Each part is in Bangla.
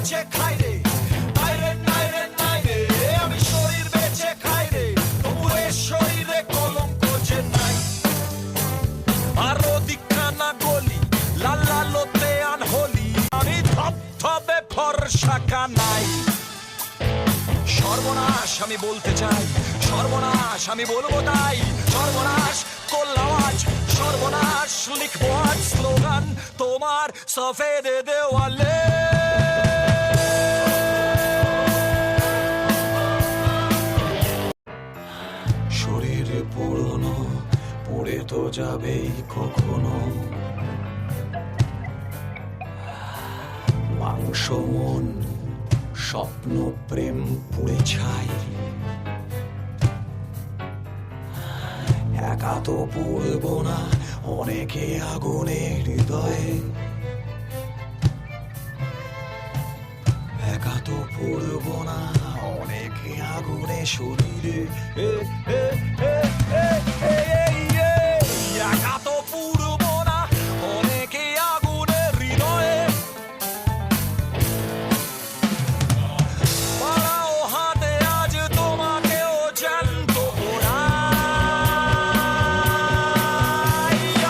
বেচে খাই রে, নাই রে নাই রে নাই রে, আমি শরীর বেচে খাই রে, তবু এ শরীরে কলঙ্ক যে নাই। আরো দিকখানা গলি লাল লালোতে আনহলি, আমি ধবধবে ফর্সাকা নাই। সর্বনাশ আমি বলতে চাই, সর্বনাশ আমি বলবো তাই, সর্বনাশ করলাম আজ, সর্বনাশ লিখবো আজ স্লোগান তোমার সফেদ দেওয়ালে। শরীর পুরনো, পড়ে তো যাবেই কখনো, মাংস মন স্বপ্ন প্রেম পুড়ে ছাই। একা তো পড়ব না, অনেকে আগুনে হৃদয়ে, একা তো পড়ব না, অনেকে আগুনে শরীরে, একা তো পড়ব না, অনেকে আগুনে হৃদয়ে। পাড়াও হাতে আজ তোমাকেও জ্যান্ত পোড়াই।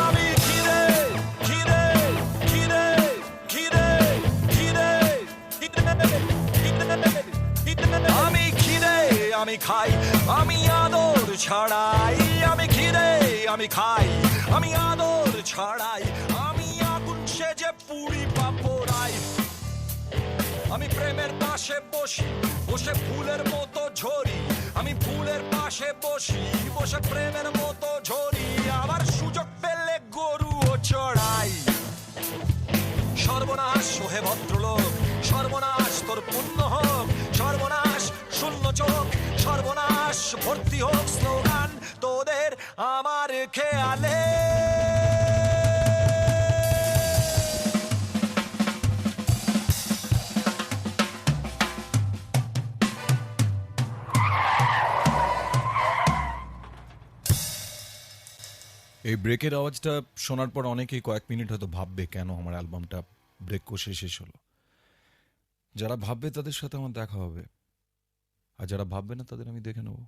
আমি খিদে খিদে খিদে খিদে খিদে আমি খিদে আমি খাই, আমি আদর ছাড়াই, আমি খিদে আমি খাই, আমি আদর ছাড়াই, আমি আগুন সেজে পুড়ি পাপড়াই। আমি প্রেমের পাশে বসি, বসে ফুলের মতো ঝরি, আমি ফুলের পাশে বসি, বসে প্রেমের মতো ঝরি, আবার সুযোগ পেলে গরুও চড়াই। সর্বনাশ সোহে ভদ্রলোক, সর্বনাশ তোর পুণ্য হোক, সর্বনাশ শূন্য চোখ, সর্বনাশ ভর্তি হোক স্লোগান তোদের আমার খেয়ালে। এই ব্রেকের আওয়াজটা শোনার পর অনেকেই কয়েক মিনিট হয়তো ভাববে কেন আমার অ্যালবামটা ব্রেক কষে শেষ হলো। যারা ভাববে তাদের সাথে আমার দেখা হবে, আর যারা ভাববে না তাদের আমি দেখে নেবো।